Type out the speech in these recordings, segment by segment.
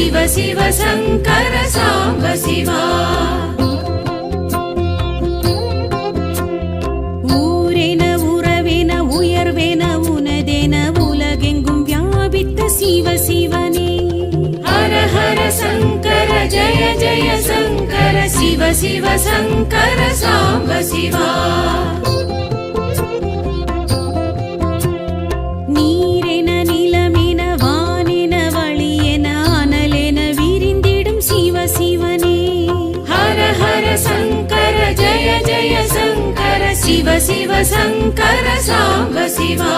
शिव शिव शङ्कर साम्ब शिवा ஊரென உறவென உயர்வென உனதென உலகெங்கும் வியாபித்த சிவ சிவனே ஹர ஹர சங்கர ஜய ஜய சங்கர சிவ சிவ சங்கர சாம்ப சிவா நீரென நிலமென வானென வழியென அனலென விரிந்திடும் சிவ சிவனே ஹர ஹர சங்கர ஜய ஜய சங்கர शिव शिव शङ्कर साम्ब शिवा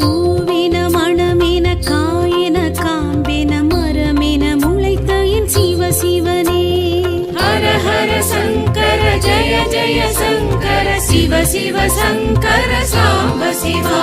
பூவென மணமென காயென காம்பென மரமென முளைத்த என் சிவ சிவனே ஹர ஹர சங்கர ஜய ஜய சங்கர शिव शिव शङ्कर साम्ब शिवा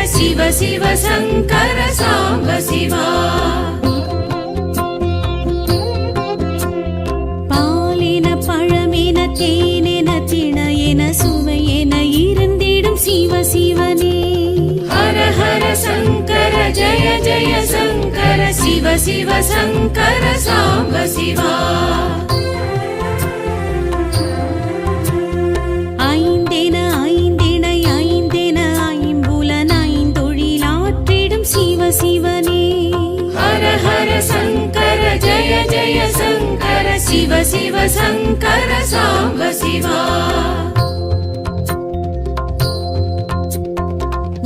शिव शिव शङ्कर साम्ब शिवा பாலென பழமென தேனென திணையென சுவையென இருந்திடும் சிவ சிவனே ஹர ஹர சங்கர ஜய ஜய சங்கர शिव शिव शङ्कर साम्ब शिवा ஐந்தென ஐந்திணை ஐந்தென ஐம்புலன் ஐந்தொழிலாற்றிடும் சிவ சிவனே ஹர ஹர சங்கர ஜய ஜய சங்கர शिव शिव शङ्कर साम्ब शिवा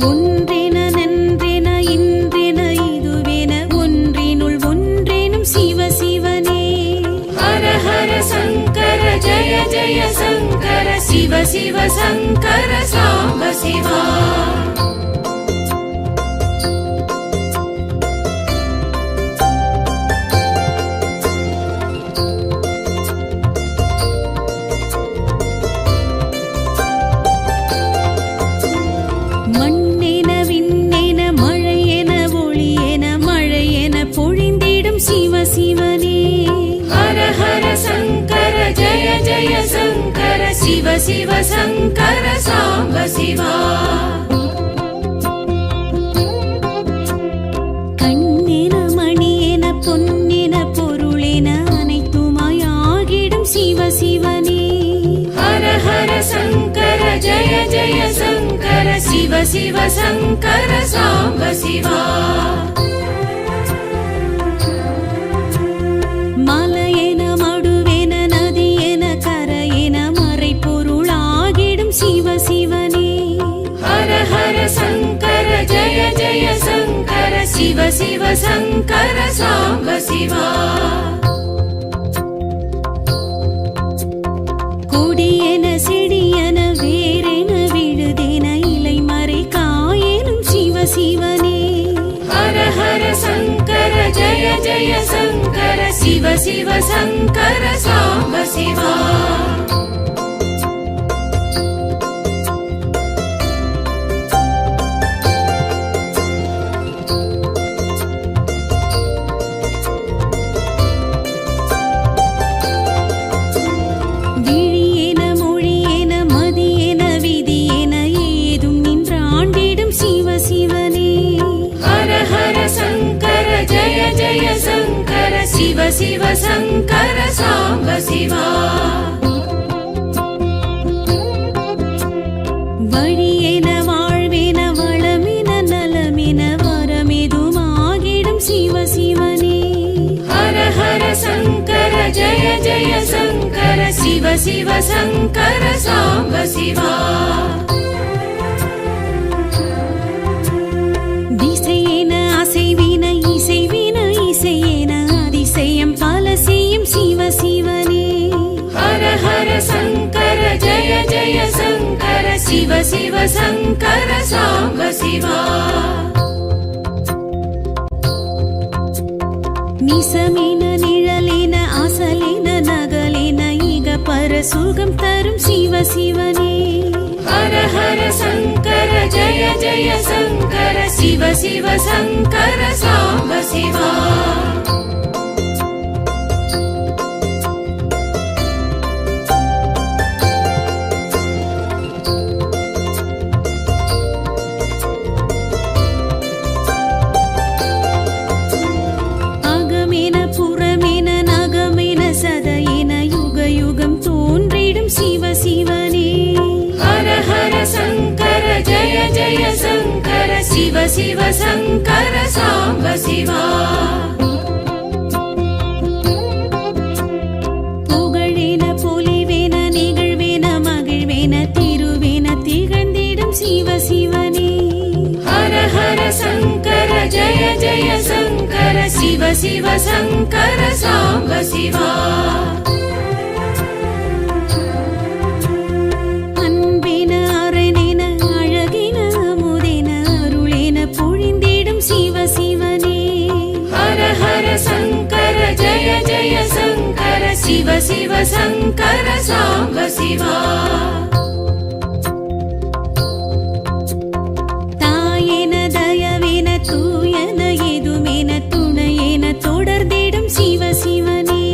ஒன்றென நன்றென இன்றென இதுவென ஒன்றினுள் ஒன்றெனும் சிவ சிவனே ஹர ஹர சங்கர ஜய ஜய சங்கர शिव शिव शङ्कर साम्ब शिवा மண்ணென விண்ணென மழையென ஒளியென மழையென பொழிந்திடும் சிவ சிவனே ஹர ஹர சங்கர ஜய ஜய சங்கர शिव शिव शङ्कर साम्ब शिवा கண்ணென மணியென பொன்னென பொருளென அனைத்துமாய் ஆகிடும் சிவ சிவனே ஹர ஹர சங்கர ஜய ஜய சங்கர शिव शिव शङ्कर साम्ब शिवा மலையென மடுவென நதியென கரையென மறை பொருளாகிடும் சிவ சிவனே ஹர ஹர சங்கர ஜய ஜய சங்கர शिव शिव शङ्कर साम्ब शिवा கொடியென செடியென வேரென விழுதென இலை மறை காயெனும் சிவ சிவனே ஹர ஹர சங்கர ஜய ஜய சங்கர शिव शिव शङ्कर साम्ब शिवा விழியென மொழியென மதியென விதியென ஏதும் நின்றாண்டிடும் சிவ சிவனே ஹர ஹர சங்கர ஜய ஜய சங்கர शिव शिव शङ्कर साम्ब शिवा வழியென வாழ்வென வளமென நலமென வரமெதுமாகிடும் சிவ சிவனே ஹர ஹர சங்கர ஜய ஜய சங்கர शिव शिव शङ्कर साम्ब शिवा திசையென அசைவின இசைவின இசையென அதிசயம் பல செய்யும் சிவ சிவனே ஹர ஹர சங்கர ஜய ஜய சங்கர शिव शिव शङ्कर साम्ब शिवा நிசமென சுகம் தரும் சிவ சிவனே. ஹர ஹர சங்கர ஜய ஜய சங்கர சிவ சிவ சங்கர சாம்ப சிவா. சிவ சிவ சங்கர சாம்ப சிவா. புகழேன பொலிவேன நிகழ்வேன மகிழ்வேன திருவேன திகழ்ந்திடும் சிவ சிவனே. ஹர ஹர சங்கர ஜய ஜய சங்கர சிவ சிவ சங்கர சாம்ப சிவா. சங்கர ஜய ஜய சங்கர சிவ சிவ சங்கர சாம்ப சிவா. தாயேன தயவேன தூயன எதுமேன துணையேன தொடர்ந்திடும் சிவ சிவனே.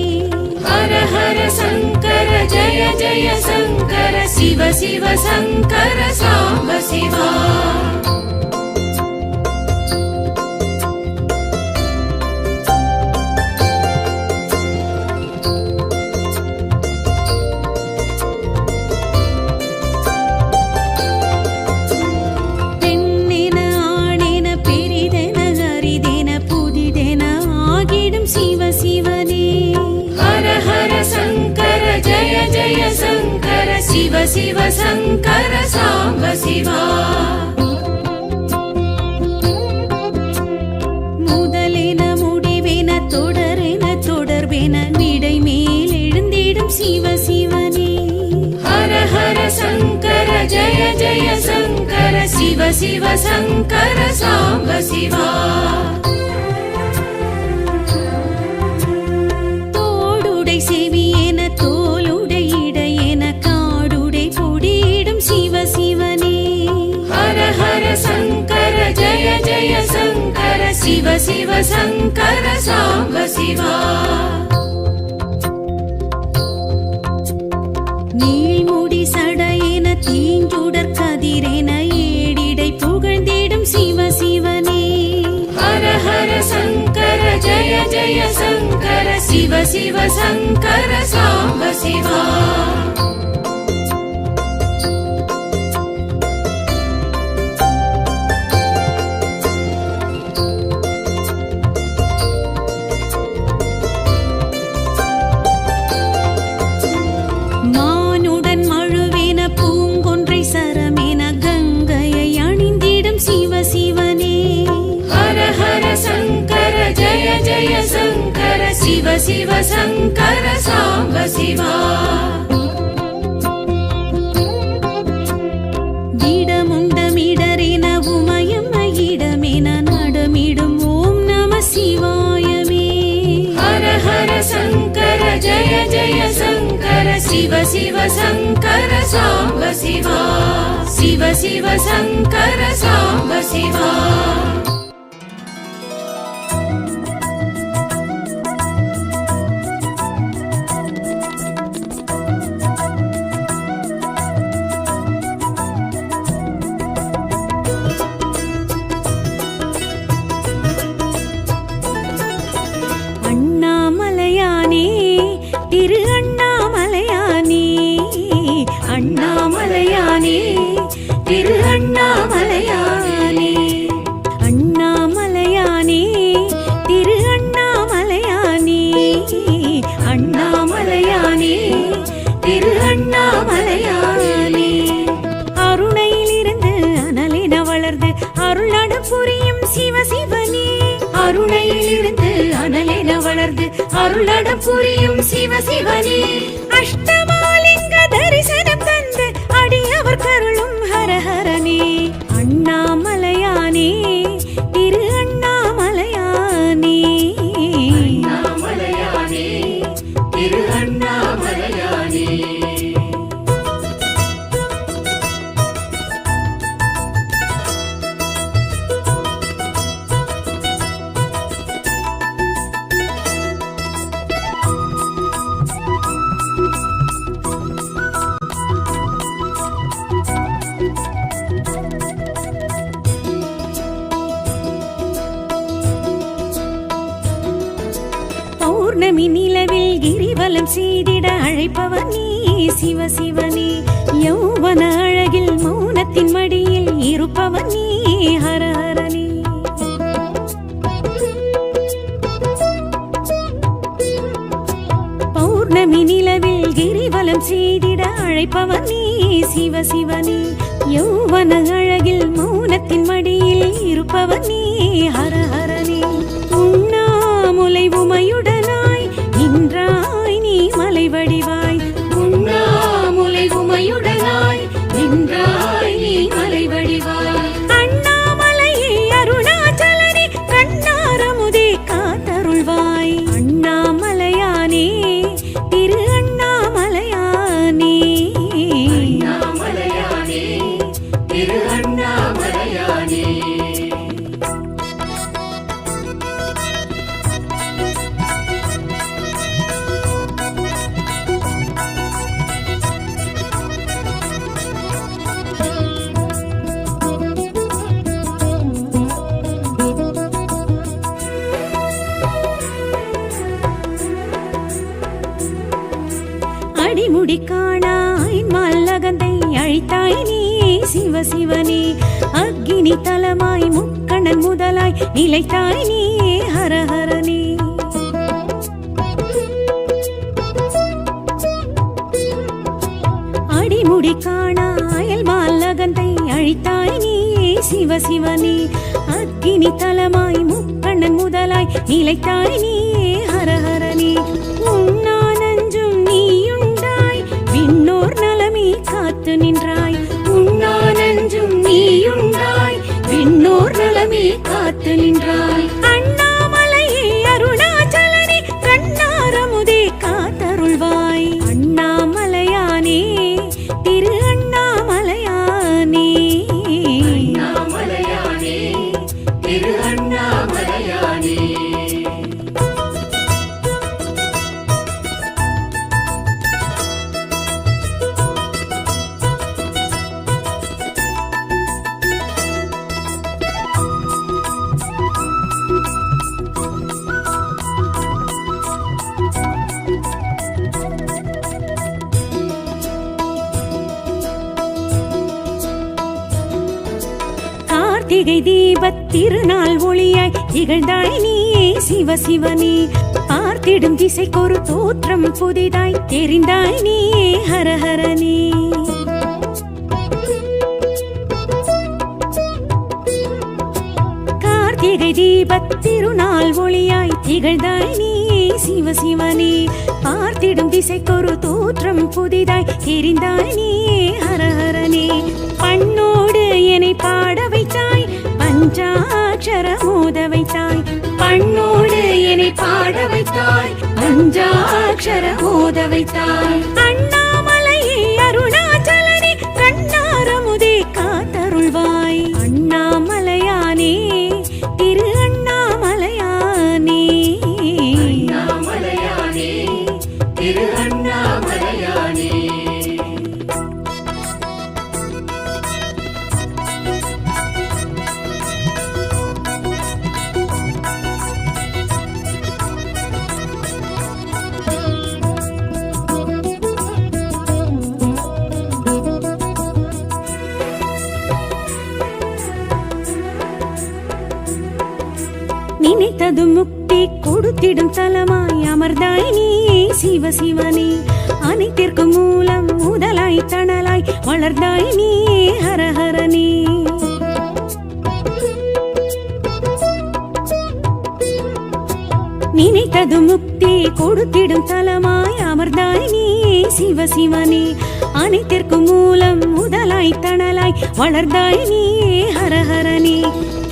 ஹர ஹர சங்கர ஜய ஜய சங்கர சிவ சிவ சங்கர சாம்ப சிவா. சிவ சிவ சங்கர சாம்ப சிவா. முதலென முடிவென தொடரென தொடர்பென விடை மேல் எழுந்திடும் சிவ சிவனே. ஹர ஹர சங்கர ஜய ஜய சங்கர சிவ சிவ சங்கர சாம்ப சிவா. தோடுடை செவியேன தோலுடை இடையேன சிவ சிவனே. ஹர ஹர சங்கர ஜய ஜய சங்கர சிவ சிவ சங்கர சாம்ப சிவா. நீள்முடி சடையேன தீஞ்சுடர் கதிரேன ஏடிடை புகழ்ந்திடும் சிவ சிவனே. ஹர ஹர சங்கர ஜய ஜய சங்கர சிவ சிவ சங்கர சாம்ப சிவா. சிவ சிவ சங்கர சாம்ப சிவா. இடமுண்டமிடரென உமயம் இடமென நடமிடும் ஓம் நம சிவாயமே. ஹர ஹர சங்கர ஜய ஜய சங்கர சிவ சிவ சங்கர சாம்ப சிவா. சிவ சிவ சங்கர சாம்ப சிவா. திரு அண்ணாமலையானே. அண்ணாமலையானே திரு அண்ணாமலையானே. அண்ணாமலையானே திரு அண்ணாமலையானே. அண்ணாமலையானே திரு அண்ணாமலையானே. அருணையிலிருந்து அனலென வளர்ந்து அருள்நடு புரியும் சிவ சிவனே. அருணையிலிருந்து அனலென வளர்ந்து அருள்நடு புரியும் சிவ சிவனே. அஷ்டமாலிங்க தரிசனம் தந்து அடியவர் கருளும் ஹர ஹரனே. அண்ணாமலையானே திரு அண்ணாமலையானே. அண்ணாமலையானே திரு அண்ணாமலையானே. பௌர்ணமி நிலவில் கிரிவலம் செய்திட அழைப்பவர் நீ சிவ சிவனே. யௌவன அழகில் மௌனத்தின் மடியில் இருப்பவர் நீ ஹர ஹரனே. பௌர்ணமி நிலவில் கிரிவலம் செய்திட அழைப்பவர் நீ சிவ சிவனே. யௌவன அழகில் மௌனத்தின் மடியில் இருப்பவர் நீ ஹர ஹரனே. உண்ணாமுலை உமையுடனாய் நின்றாய் நீ மலை வடிவாய். உண்ணாமுலை உமையுடனாய் நின்றாய் நீ மலை வடிவாய். அண்ணாமலையே அருணாச்சலனே கண்ணாரமுதே காத்தருள்வாய். அண்ணாமலையானே திரு அண்ணாமலையானே. அண்ணாமலையானே திரு அண்ணாமலையானே. அடிமுடி காணாய் மல்லகந்தை அழைத்தாய் நீ சிவ சிவனே. அக்கினி தலமாய் முக்கணன் முதலாய் நிலைத்தாய் நீ ஹர ஹரனே. அடிமுடி காணாயல் மல்லகந்தை அழைத்தாய் நீ சிவ சிவனே. அக்கினி தலமாய் முக்கணன் முதலாய் நிலைத்தாய் நீ ஹர ஹரனே. உண்ணானஞ்சும் நீயுண்டாய் விண்ணோர் நலமே காத்து நின்றாய். உண்ணானஞ்சும் நீயுண்டாய் விண்ணோர் நலமே காத்து நின்றாய். அண்ணாமலையே அருணாச்சலனே கண்ணாரமுதே காத்தருள்வாய். அண்ணாமலையானே திரு அண்ணாமலையானே. அண்ணாமலையானே திரு அண்ணாமலையானே. கார்த்திகை தீபத் திருநாள் ஒளியாய் திகழ்ந்தாய் நீ சிவ சிவனே. பார்த்திடும் திசைக்கொரு தோற்றம் புதிதாய் தெரிந்தாய் நீ ஹர ஹரனே. கார்த்திகை தீபத் திருநாள் ஒளியாய் திகழ்ந்தாய் நீ சிவ சிவனே. பார்த்திடும் திசைக்கொரு தோற்றம் புதிதாய் தெரிந்தாய் நீ ஹர ஹரனே. பண்ணோடு என்னை பாட வைத்தாய் பஞ்சாட்சர மோத வைத்தாய். பண்ணோடு என்னை பாட வைத்தாய் பஞ்சாட்சர மோத வைத்தாய். அண்ணாமலையே அருணாச்சலனே கண்ணாரமுதே காத்தருள்வாய். அண்ணாமலையானே திரு அண்ணாமலையானே. அண்ணாமலையானே திரு அண்ணாமலையானே. நினைத்தது முக்தி கொடுத்திடும் தலமாய் அமர்ந்தாய் நீ சிவ சிவனே. அனைத்திற்கும் மூலம் முதலாய் தணலாய் வளர்ந்தாய் நீ ஹர ஹரனே. நினைத்தது முக்தி கொடுத்திடும் தலமாய் அமர்ந்தாய் நீ சிவ சிவனே. அனைத்திற்கும் மூலம் முதலாய் தணலாய் வளர்ந்தாய் நீ ஹர ஹரனே.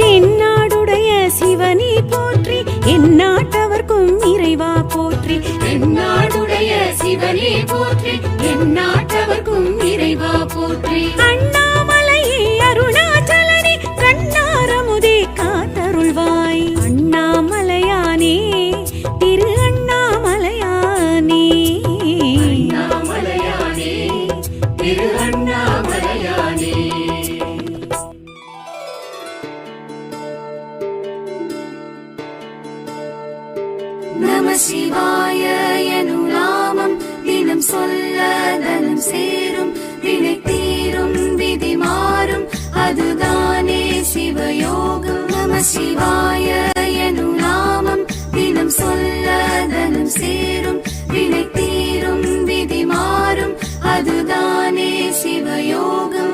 தென்னாடுடைய சிவனே போற்றி எந்நாட்டவர்க்கும் இறைவா போற்றி. தென்னாடுடைய சிவனே போற்றி எந்நாட்டவர்க்கும் இறைவா போற்றி. அண்ணாமலையே அருணாச்சலனே கண்ணாரமுதே காத்தருள்வாய். அண்ணாமலையானே திரு அண்ணாமலையானே. அண்ணாமலையானே திரு அண்ணாமலையானே. நம சிவாய எனும் நாமம் தினம் சொல்ல தனம் சேரும், வினை தீரும் விதி மாறும், அதுதானே சிவயோகம். நம சிவாய எனும் நாமம் தினம் சொல்ல தனம் சேரும், வினை தீரும் விதி மாறும், அதுதானே சிவயோகம்.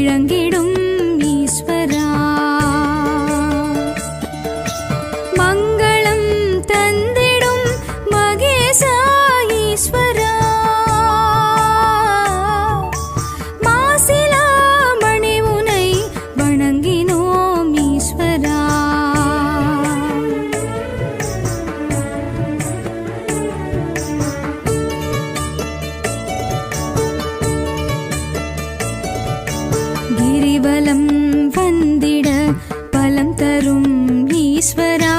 விளங்கிடும் ஈஸ்வரா. மங்களம் தந்திடும் மகேசா ஈஸ்வரா. மாசிலா மணி உனை வணங்கினோம் ஈஸ்வரா. கிரிவலம் வந்திட பலம் தரும் ஈஸ்வரா.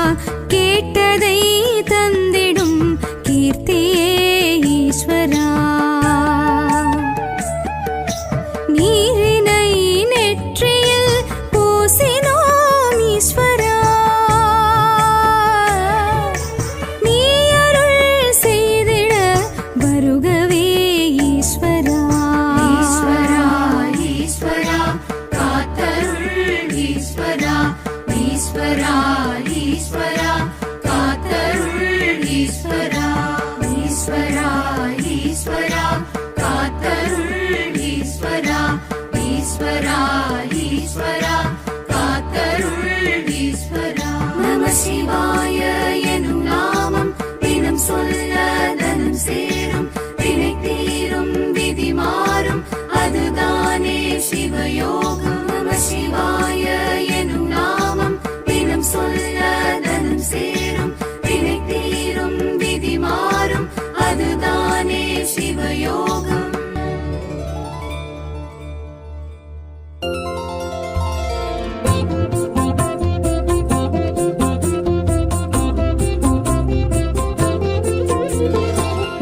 கேட்டதை தந்திடும் கீர்த்தியே ஈஸ்வரா. நீரினை நெற்றியில் பூசினோம் ஈஸ்வரா. நீ அருள் செய்திட வருகவே ஈஸ்வரா. ஈஸ்வரா ஈஸ்வரா காத்தருள் ஈஸ்வரா. ஈஸ்வரா ஈஸ்வரா காத்தருள் ஈஸ்வரா. ஈஸ்வரா ஈஸ்வரா காத்தருள் ஈஸ்வரா. ஈஸ்வரா ஈஸ்வரா காத்தருள் ஈஸ்வரா. நம சிவாய எனும் நாமம் தினம் சொல்ல தனம் சேரும். வினை தீரும் விதி மாறும் அதுதானே சிவயோகம். நம சிவாய எனும் நாமம் தினம் சொல்ல தனம் சேரும். வினை தீரும் விதி மாறும் அதுதானே சிவயோகம்.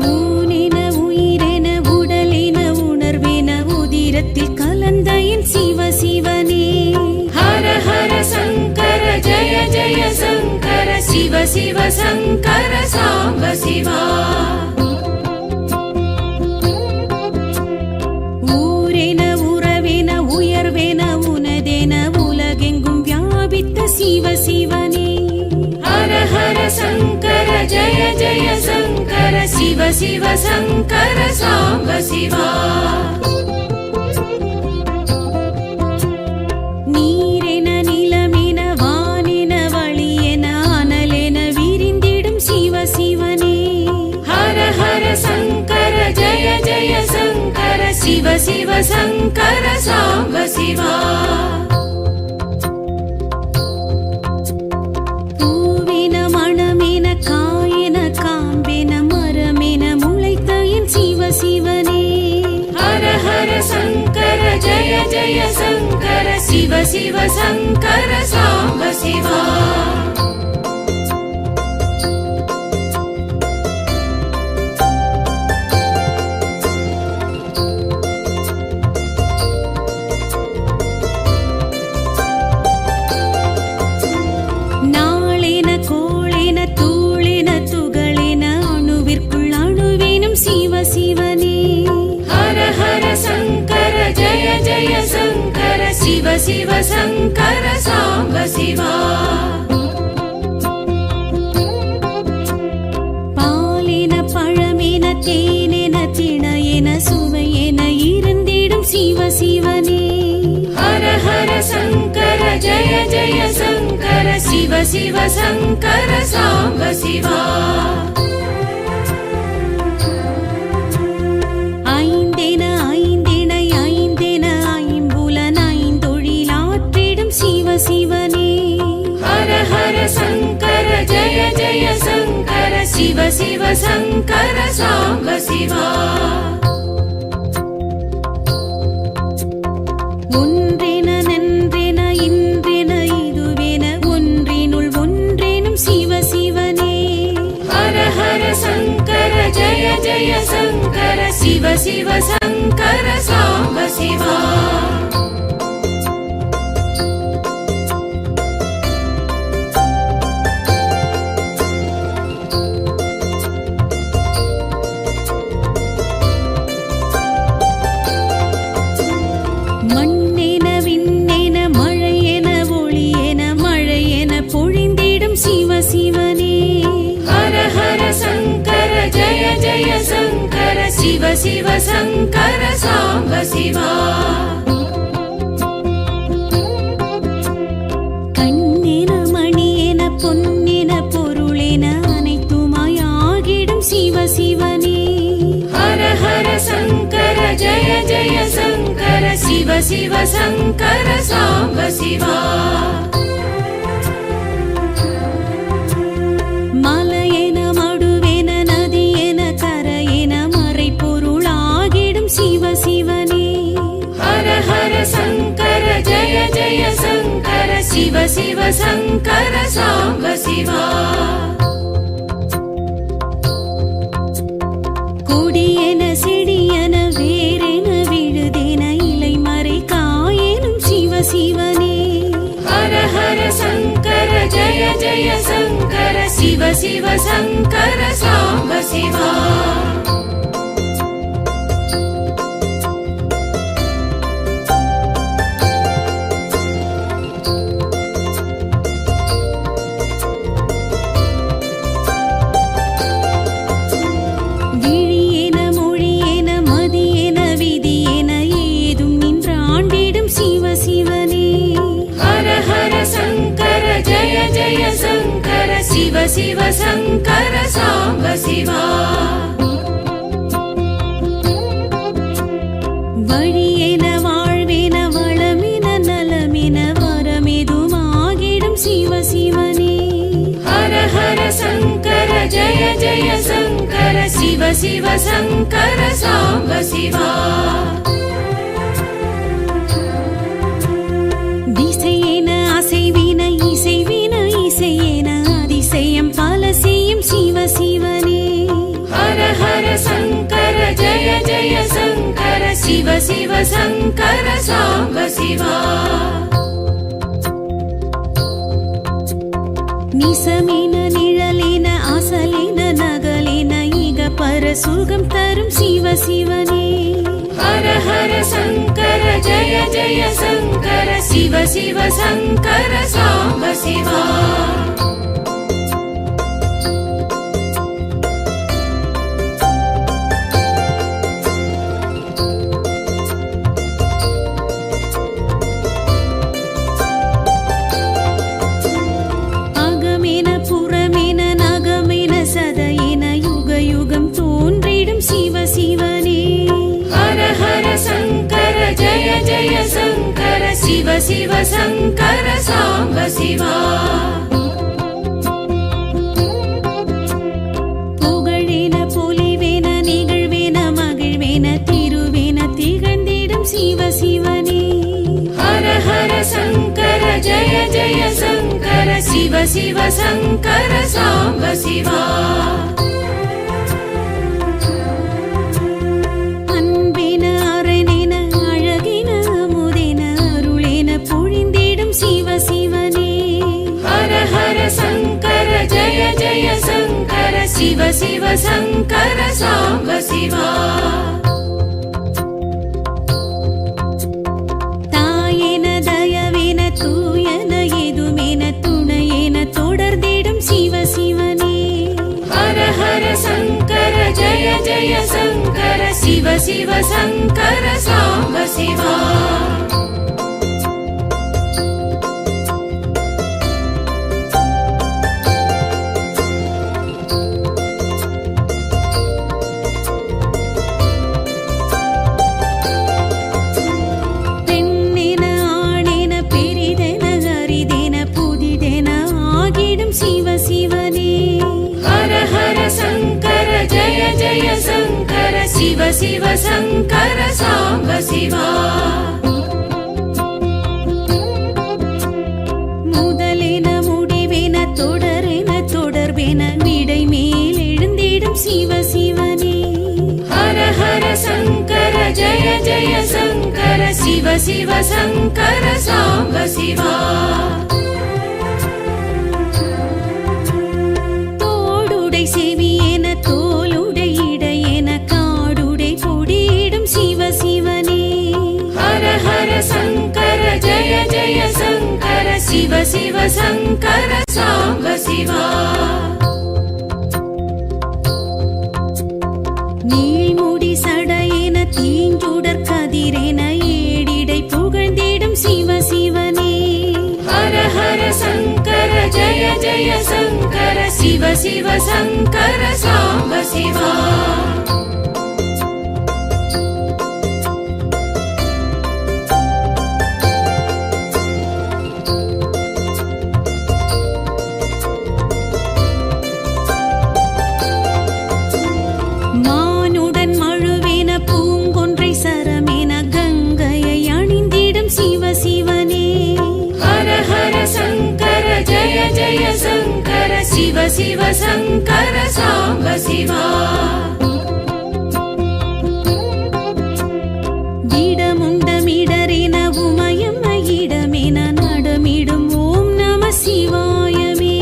ஊனென உயிரென உடலென உணர்வென உதிரத்தில் கலந்த என் சிவ சிவனே. ஹர ஹர சங்கர ஜய ஜய சங்கர. சிவ சிவ சங்கர சாம்ப சிவா. ஊரென உறவென உயர்வென உனதென உலகெங்கும் வியாபித்த சிவ சிவனே. ஹர ஹர சங்கர ஜய ஜய சங்கர. சிவ சிவ சங்கர சாம்ப சிவா. நீரென நிலமென வானென வழியென அனலென விரிந்திடும் சிவ சிவனே. ஹர ஹர சங்கர ஜய ஜய சங்கர. சிவ சிவ சங்கர சாம்ப சிவா. பூவென மணமென காயென காம்பென மரமென முளைத்த என் சிவ சிவனே. ஹர ஹர சங்கர ஜய ஜய சங்கர. சிவ சிவ சங்கர சாம்ப சிவா. நாளென கோளென தூளென துகளென அணுவிற்குள் அணுவேனும் சிவ சிவனே. ஹர ஹர சங்கர ஜய ஜய சங்கர. சிவ சிவ சங்கர சாம்ப சிவா. பாலென பழமென தேனென திணையென சுவையென இருந்திடும் சிவ சிவனே. ஹர ஹர சங்கர ஜய ஜய சங்கர. சிவ சிவ சங்கர சாம்ப சிவா. ஐந்தென ஐந்தென ஐந்தென ஐம்புலன் ஐந்தொழிலாற்றிடும் சிவ சிவனே. ஹர ஹர சங்கர ஜய ஜய சங்கர. சிவ சிவ சங்கர சாம்ப சிவா. ஒன்றென நன்றென இன்றென இதுவென ஒன்றினுள் ஒன்றேனும் சிவ சிவனே. ஹர ஹர சங்கர ஜய ஜய சங்கர. சிவ சிவ சங்கர சாம்ப சிவா. மண்ணென விண்ணென மழையென ஒளியென மழையென பொழிந்திடும் சிவ சிவனே. ஹர ஹர சங்கர ஜய ஜய சங்கர. சிவ சிவ சங்கர சாம்ப சிவா. शिव शङ्कर साम्ब शिवा மலையென மடுவென நதியென கரையென மறைபொருளாகிடும் சிவ சிவனே हर हर शङ्कर जय जय शङ्कर शिव शिव शङ्कर साम्ब शिवा கொடியென செடியென வேரென விழுதென இலை மறை காயெனும் சிவ சிவனே हर हर शङ्कर जय जय शङ्कर शिव शिव शङ्कर साम्ब शिवा விழியென மொழியென மதியென விதியென ஏதும் நின்றாண்டிடும் சிவ சிவனே हर हर शङ्कर जय जय शङ्कर शिव शिव शङ्कर साम्ब शिवा வழியென வாழ்வென வளமென நலமென வரமெதுமாகிடும் சிவ சிவனே हर हर शङ्कर जय जय शङ्कर शिव शिव शङ्कर साम्ब शिवा திசையென அசைவின இசைவின இசையென அதிசயம் பல செய்யும் சிவ சிவனே हर हर शङ्कर जय जय शङ्कर शिव शिव शङ्कर साम्ब शिवा நிசமென நிழலென அசலென நகலென இக பர சுகம் தரும் சிவ சிவனே हर हर शङ्कर जय जय शङ्कर शिव शिव शङ्कर साम्ब शिवा அகமென புறமென நகமென சதையென யுக யுகம் தோன்றிடும் சிவ சிவனே हर हर शङ्कर जय जय शङ्कर शिव शिव शङ्कर साम्ब शिवा புகழென பொலிவென நிகழ்வென மகிழ்வென திருவென திகழ்ந்திடும் சிவ சிவனே हर हर शङ्कर जय जय शङ्कर शिव शिव शङ्कर साम्ब शिवा அன்பென அரணென அழகென அமுதென அருளென பொழிந்திடும் சிவ சிவனே हर हर शङ्कर जय जय शङ्कर शिव शिव शङ्कर साम्ब शिवा தாயென தயவென தூயன எதுமென துணையென தொடர்ந்திடும் சிவ சிவனே हर हर शङ्कर जय जय शङ्कर शिव शिव शङ्कर साम्ब शिवा பெண்ணென ஆணென பெரிதென அரிதென புதிதென ஆகிடும் சிவ சிவனே हर हर शङ्कर जय जय शङ्कर शिव शिव शङ्कर साम्ब शिवा முதலென முடிவென தொடரென தொடர்பென விடை மேல் எழுந்திடும் சிவ சிவனே हर हर शङ्कर जय जय शङ्कर शिव शिव शङ्कर साम्ब शिवा தோடுடை செவியென தோளுடை இடையென காடுடை கொடியிடும் சிவ சிவனே हर हर शङ्कर जय जय शङ्कर शिव शिव शङ्कर साम्ब शिवा நீள்முடி சடையென தீஞ்சுடர் கதிரென ஏடிடை புகழ்ந்திடும் சிவ சிவனே हर हर शङ्कर जय जय शङ्कर शिव शिव शङ्कर साम्ब शिवा சிவ சங்கர சாம்ப சிவா. இடமுண்டமிடரென உமயம் இடமென நடமிடும் ஓம் நம சிவாயமே.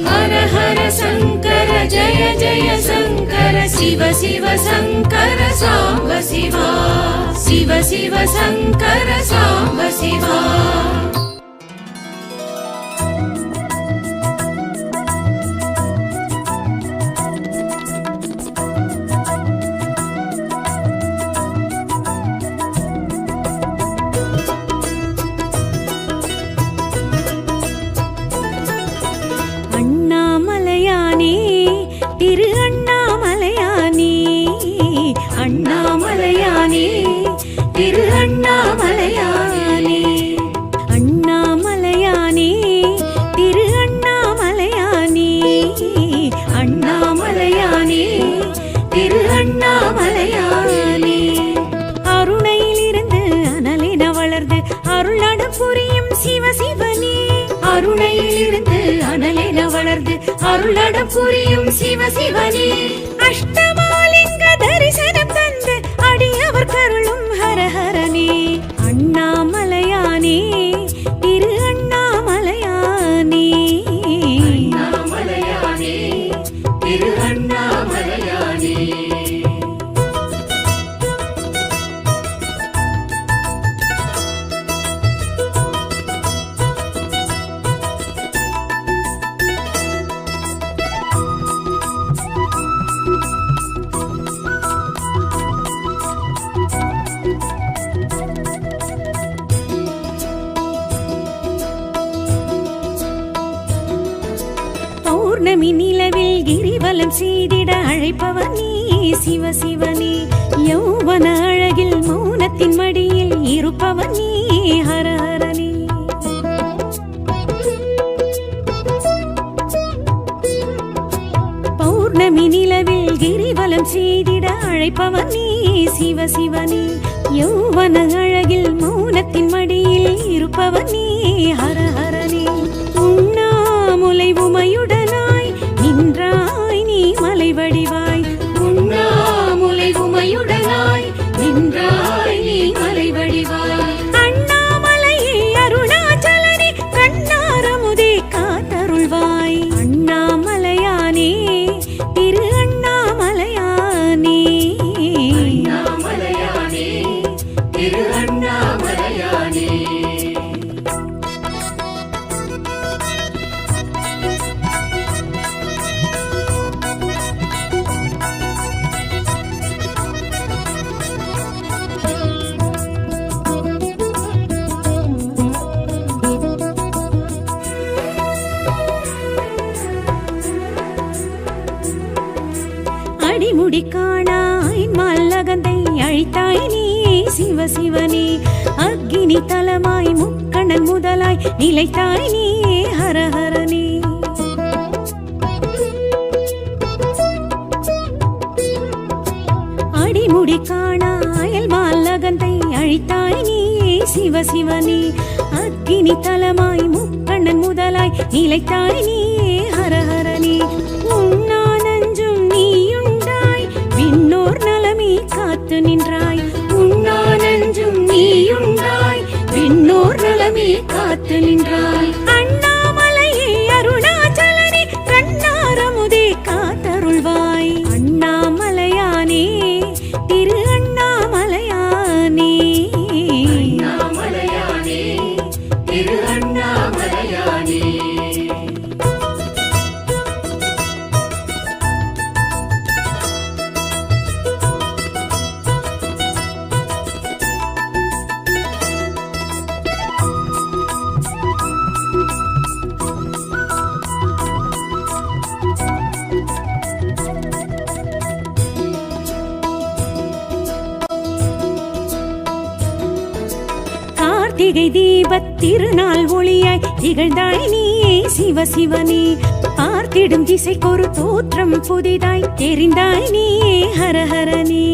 ஹர ஹர சங்கர ஜய ஜய சங்கர சிவ சிவ சங்கர சாம்ப சிவா. சிவ சிவ சங்கர சாம்ப சிவா. அண்ணாமலையானே திரு அண்ணாமலையானே. அண்ணாமலையானே திரு அண்ணாமலையானே. அண்ணாமலையானே திரு அண்ணாமலையானே. அண்ணாமலையானே திரு அண்ணாமலையானே. அருணையிலிருந்து அனலென வளர்ந்து அருளடம் புரியும் சிவ சிவனே. அருணையிலிருந்து அனலென வளர்ந்து அருளடம் புரியும் சிவ சிவனே. அஷ்டமாலிங்க தரிசனம் தந்து அடியவர் கருளும் ஹர ஹரனே. அண்ணாமலையானே திரு அண்ணாமலையானே. அண்ணாமலையானே திரு அண்ணாமலையானே. பௌர்ணமி நிலவில் கிரிவலம் செய்திட அழைப்பவர் நீ சிவ சிவனே. யௌவன அழகில் மௌனத்தின் மடியில் இருப்பவர் நீ ஹர ஹரனே. பௌர்ணமி நிலவில் கிரிவலம் செய்திட அழைப்பவர் நீ சிவ சிவனே. யௌவன அழகில் மௌனத்தின் மடியில் இருப்பவர் நீ ஹர ஹரனே. உண்ணாமுலை உமையுடனாய் நின்றாய் நீ மலை வடிவாய். உண்ணாமுலை உமையுடனாய் நின்றாய் நீ மலை வடிவாய். அண்ணாமலையே அருணாச்சலனே கண்ணாரமுதே காத்தருள்வாய். அண்ணாமலையானே திரு அண்ணாமலையானே. அண்ணாமலையானே திரு அண்ணாமலையானே. அடிமுடி காணாய் மல்லகந்தை அழித்தாய் நீ சிவ சிவனே. அக்கினி தலமாய் முக்கணன் முதலாய் நிலைத்தாய் நீ ஹர ஹரனே. அடிமுடி காணாயல் மல்லகந்தை அழித்தாய் நீ சிவ சிவனே. அக்கினி தலமாய் முக்கண்ணன் முதலாய் நிலைத்தாய் நீ ஹர ஹரனே. உண்ணா நஞ்சும் நீயுண்டாய் விண்ணோர் நலமே காத்து நின்றாய். உண்ணா நஞ்சும் நீயுண்டாய் விண்ணோர் நலமே காத்து நின்றாய். அண்ணாமலையே அருணாச்சலனே கண்ணாரமுதே காத்தருள்வாய். அண்ணாமலையானே திரு அண்ணாமலையானே. அண்ணாமலையானே திரு அண்ணாமலையானே. கார்த்திகை தீபத் திருநாள் ஒளியாய் திகழ்ந்தாய் நீயே சிவ சிவனே. பார்த்திடும் திசைக்கொரு தோற்றம் புதிதாய் தெரிந்தாய் நீயே ஹர ஹரனே.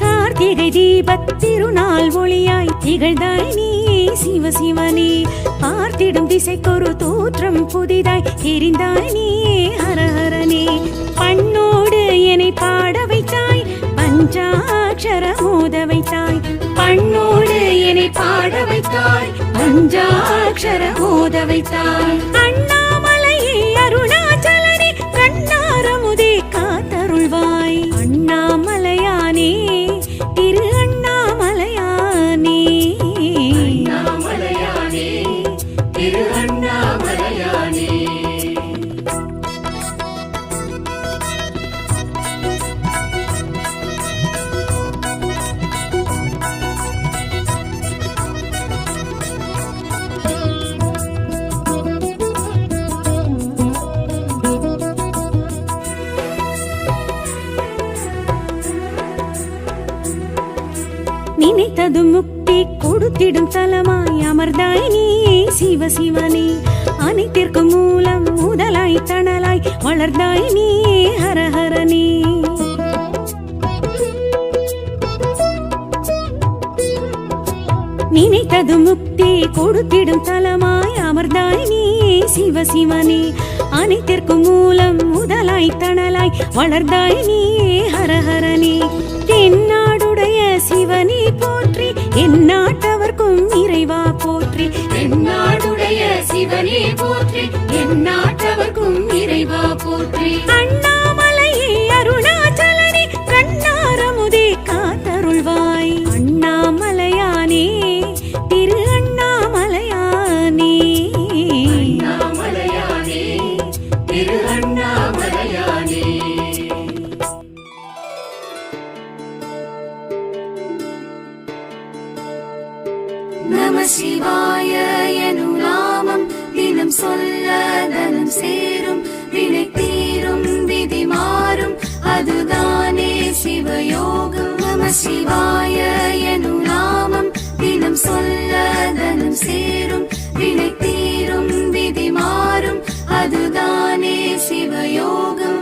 கார்த்திகை தீபத் திருநாள் ஒளியாய் திகழ்ந்தாய் நீயே சிவசிவனே பார்த்திடும் திசைக்கொரு தோற்றம் புதிதாய் தெரிந்தாய் நீ ஹரஹரனே பண்ணோடு என்னை பாட வைத்தாய் பஞ்சாட்சர மோத வைத்தாய் பண்ணோடு என்னை பாட வைத்தாய் பஞ்சாட்சர மோத வைத்தாய் அண்ணாமலையே அருணாச்சலனே கண்ணாரமுதே காத்தருள்வாய் அண்ணாமலையானே திரு அண்ணாமலையானே அண்ணாமலையானே திரு அண்ணாமலையானே நினைத்தது முக்தி கொடுத்திடும் தலமாய் அமர்ந்தாய் நீ சிவசிவனே அனைத்திற்கும் மூலம் முதலாய் தணலாய் வளர்ந்தாய் நீ ஹரஹரனே நினைத்தது முக்தி கொடுத்திடும் தலமாய் அமர்ந்தாய் நீ சிவசிவனே அனைத்திற்கும் மூலம் முதலாய் தணலாய் வளர்ந்தாய் நீ ஹரஹரனே தென்னாடுடைய சிவனே போற்றி எந்நாட்டவர்க்கும் இறைவா போற்றி தென்னாடுடைய சிவனே போற்றி எந்நாட்டவர்க்கும் இறைவா போற்றி அண்ணாமலையே அருணாச்சலனே கண்ணாரமுதே காத்தருள்வாய் அண்ணாமலையானே திரு அண்ணாமலையானே அண்ணாமலையானே திரு அண்ணாமலையானே நம சிவாய எனும் நாமம் தினம் சொல்ல தனம் சேரும் வினை தீரும் விதி மாறும் அதுதானே சிவயோகம் நம சிவாய எனும் நாமம் தினம் சொல்ல தனம் சேரும் வினை தீரும் விதி மாறும் அதுதானே சிவயோகம்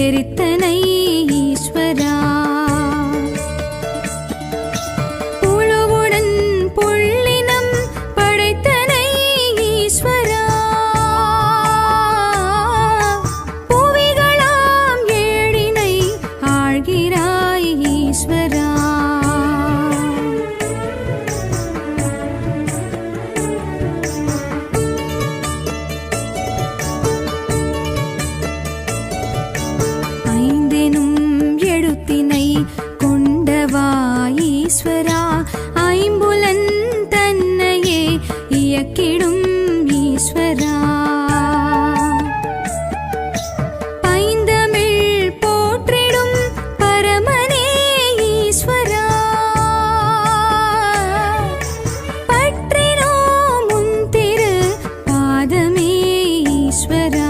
எரித்தனை ஈஸ்வரா புழுவுடன் புள்ளினம் படைத்தனை ஈஸ்வரா புவிகளாம் ஏழினை ஆழ்கிறாய் ஈஸ்வரா எழுத்தினை கொண்டவா ஈஸ்வரா ஐம்புலன் தன்னையே இயக்கிடும் ஈஸ்வரா பைந்தமிழ் போற்றிடும் பரமனே ஈஸ்வரா பற்றினோ முன் திரு பாதமே ஈஸ்வரா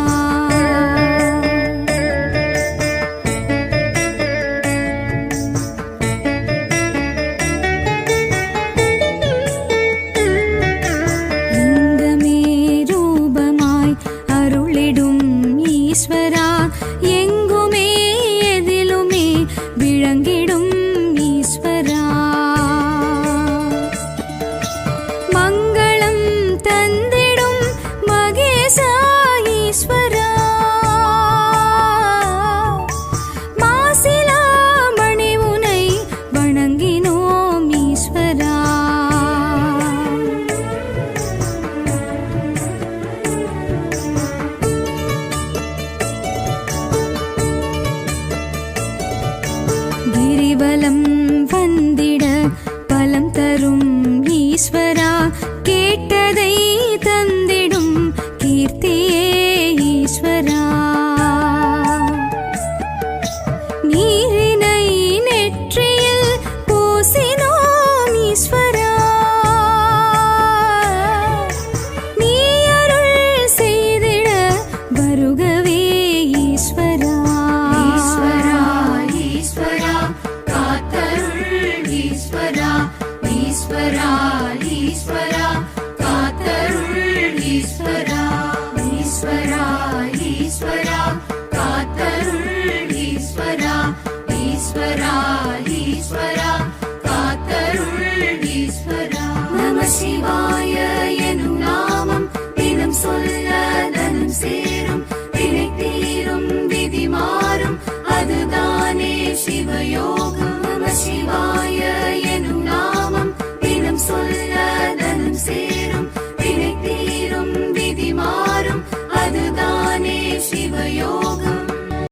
ஈஸ்வரா எங்குமே எதிலுமே விளங்கிடும் ஈஸ்வரா மங்களம் தந்திடும் மகேசா ஈஸ்வரா மாசிலா மணி உனை வணங்கினோம் ஈஸ்வரா கிரிவலம் வந்திட பலம் தரும் ஈஸ்வரா கேட்டதை தந்திடும் கீர்த்தியே ஈஸ்வரா நீரினை நெற்றியில் பூசினோம் ஈஸ்வரா நீ அருள் செய்திட வருகவே ஈஸ்வரா ஈஸ்வரா ஈஸ்வரா காத்தருள் ஈஸ்வரா ஈஸ்வரா ஈஸ்வரா காத்தருள் ஈஸ்வரா ஈஸ்வரா ஈஸ்வரா காத்தருள் ஈஸ்வரா ஈஸ்வரா ஈஸ்வரா காத்தருள் ஈஸ்வரா நம சிவாய எனும் நாமம் தினம் சொல்ல தனம் சேரும் வினை தீரும் விதி மாறும் அதுதானே சிவயோகம் நம சிவாய எனும் நாமம் தினம் சொல்ல தனம் சேரும் வினை தீரும் விதி மாறும் அதுதானே சிவயோகம்